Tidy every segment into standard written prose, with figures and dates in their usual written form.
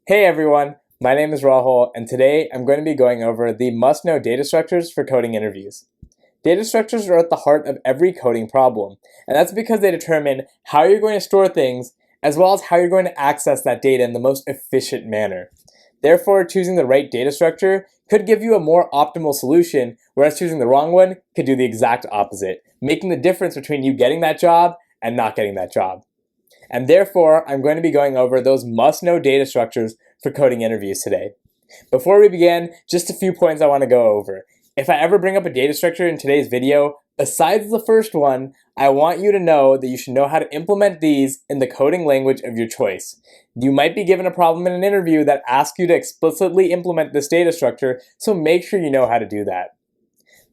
Hey everyone, my name is Rahul, and today I'm going to be going over the must-know data structures for coding interviews. Data structures are at the heart of every coding problem, and that's because they determine how you're going to store things, as well as how you're going to access that data in the most efficient manner. Therefore, choosing the right data structure could give you a more optimal solution, whereas choosing the wrong one could do the exact opposite, making the difference between you getting that job and not getting that job. And therefore, I'm going to be going over those must-know data structures for coding interviews today. Before we begin, just a few points I want to go over. If I ever bring up a data structure in today's video, besides the first one, I want you to know that you should know how to implement these in the coding language of your choice. You might be given a problem in an interview that asks you to explicitly implement this data structure, so make sure you know how to do that.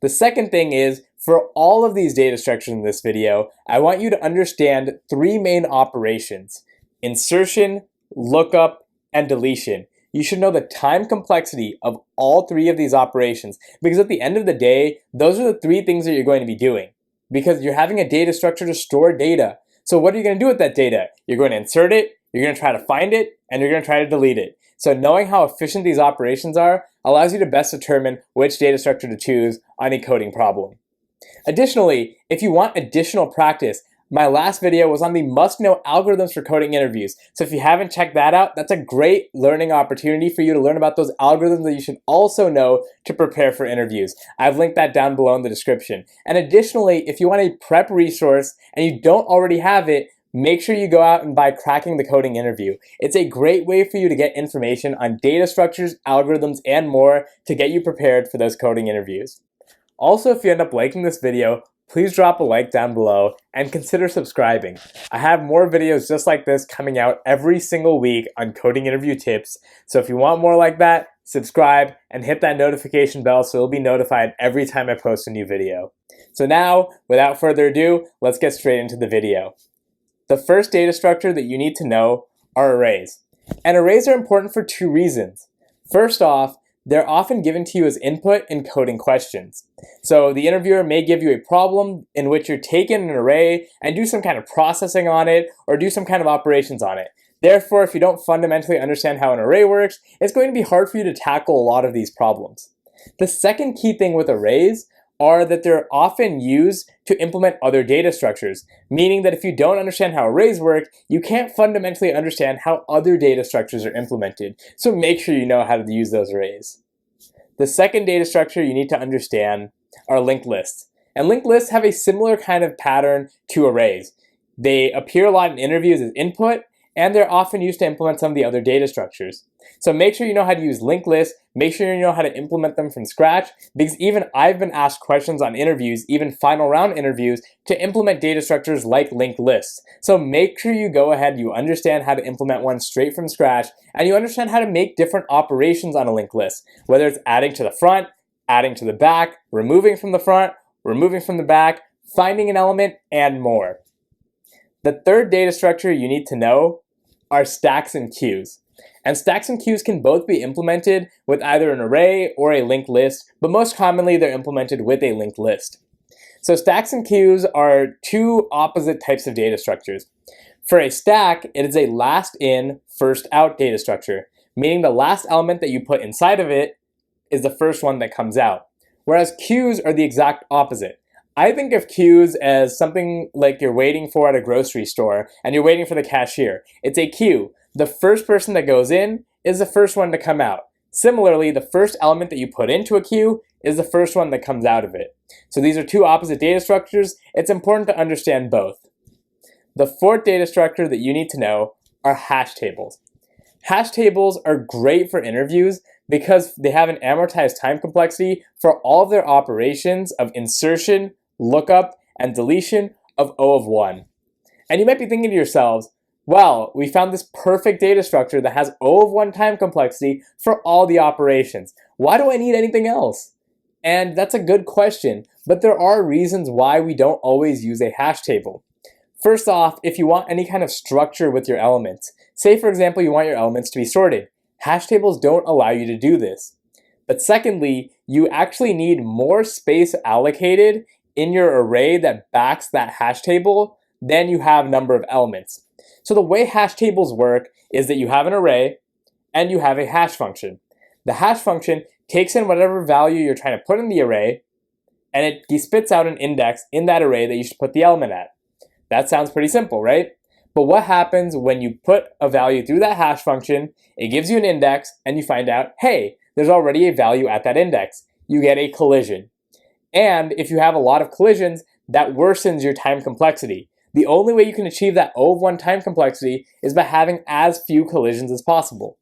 The second thing is, for all of these data structures in this video, I want you to understand three main operations: insertion, lookup, and deletion. You should know the time complexity of all three of these operations, because at the end of the day, those are the three things that you're going to be doing. Because you're having a data structure to store data. So what are you going to do with that data? You're going to insert it, you're going to try to find it, and you're going to try to delete it. So knowing how efficient these operations are allows you to best determine which data structure to choose on a coding problem. Additionally, if you want additional practice, my last video was on the must-know algorithms for coding interviews. So if you haven't checked that out, that's a great learning opportunity for you to learn about those algorithms that you should also know to prepare for interviews. I've linked that down below in the description. And additionally, if you want a prep resource and you don't already have it, make sure you go out and buy Cracking the Coding Interview. It's a great way for you to get information on data structures, algorithms, and more to get you prepared for those coding interviews. Also, if you end up liking this video, please drop a like down below and consider subscribing. I have more videos just like this coming out every single week on coding interview tips. So if you want more like that, subscribe and hit that notification bell so you'll be notified every time I post a new video. So now, without further ado, let's get straight into the video. The first data structure that you need to know are arrays. And arrays are important for two reasons. First off, they're often given to you as input in coding questions. So the interviewer may give you a problem in which you're taking an array and do some kind of processing on it or do some kind of operations on it. Therefore, if you don't fundamentally understand how an array works, it's going to be hard for you to tackle a lot of these problems. The second key thing with arrays are that they're often used to implement other data structures, meaning that if you don't understand how arrays work, you can't fundamentally understand how other data structures are implemented. So make sure you know how to use those arrays. The second data structure you need to understand are linked lists. And linked lists have a similar kind of pattern to arrays. They appear a lot in interviews as input, and they're often used to implement some of the other data structures. So make sure you know how to use linked lists, make sure you know how to implement them from scratch, because even I've been asked questions on interviews, even final round interviews, to implement data structures like linked lists. So make sure you go ahead, you understand how to implement one straight from scratch, and you understand how to make different operations on a linked list, whether it's adding to the front, adding to the back, removing from the front, removing from the back, finding an element, and more. The third data structure you need to know are stacks and queues. And stacks and queues can both be implemented with either an array or a linked list, but most commonly they're implemented with a linked list. So stacks and queues are two opposite types of data structures. For a stack, it is a last in, first out data structure, meaning the last element that you put inside of it is the first one that comes out. Whereas queues are the exact opposite. I think of queues as something like you're waiting for at a grocery store and you're waiting for the cashier. It's a queue. The first person that goes in is the first one to come out. Similarly, the first element that you put into a queue is the first one that comes out of it. So these are two opposite data structures. It's important to understand both. The fourth data structure that you need to know are hash tables. Hash tables are great for interviews because they have an amortized time complexity for all of their operations of insertion, lookup, and deletion of O of 1. And you might be thinking to yourselves, well, we found this perfect data structure that has O of 1 time complexity for all the operations. Why do I need anything else? And that's a good question, but there are reasons why we don't always use a hash table. First off, if you want any kind of structure with your elements, say for example you want your elements to be sorted, hash tables don't allow you to do this. But secondly, you actually need more space allocated in your array that backs that hash table than you have number of elements. So the way hash tables work is that you have an array, and you have a hash function. The hash function takes in whatever value you're trying to put in the array, and it spits out an index in that array that you should put the element at. That sounds pretty simple, right? But what happens when you put a value through that hash function, it gives you an index, and you find out, hey, there's already a value at that index. You get a collision. And if you have a lot of collisions, that worsens your time complexity. The only way you can achieve that O of 1 time complexity is by having as few collisions as possible.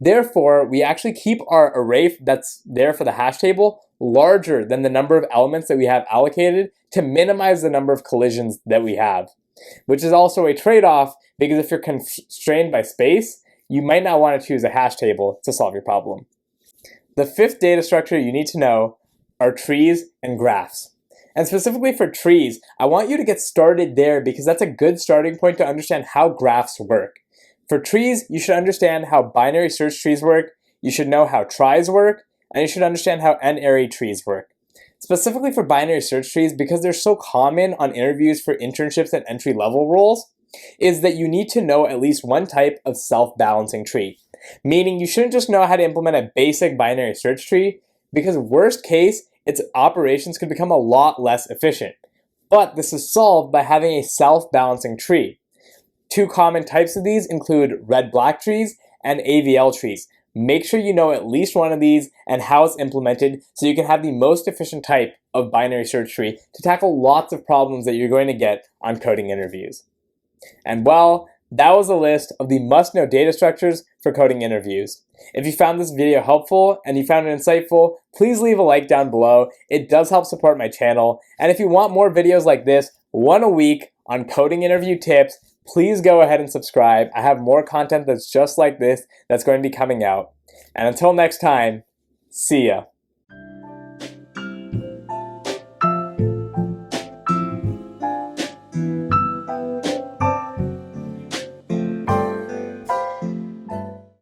Therefore, we actually keep our array that's there for the hash table larger than the number of elements that we have allocated to minimize the number of collisions that we have, which is also a trade-off because if you're constrained by space, you might not want to choose a hash table to solve your problem. The fifth data structure you need to know are trees and graphs. And specifically for trees, I want you to get started there because that's a good starting point to understand how graphs work. For trees, you should understand how binary search trees work, you should know how tries work, and you should understand how n-array trees work. Specifically for binary search trees, because they're so common on interviews for internships and entry-level roles, is that you need to know at least one type of self-balancing tree. Meaning you shouldn't just know how to implement a basic binary search tree, because worst case, its operations could become a lot less efficient. But this is solved by having a self-balancing tree. Two common types of these include red-black trees and AVL trees. Make sure you know at least one of these and how it's implemented so you can have the most efficient type of binary search tree to tackle lots of problems that you're going to get on coding interviews. And well, that was a list of the must-know data structures for coding interviews. If you found this video helpful and you found it insightful, please leave a like down below. It does help support my channel. And if you want more videos like this, one a week on coding interview tips, please go ahead and subscribe. I have more content that's just like this that's going to be coming out. And until next time, see ya.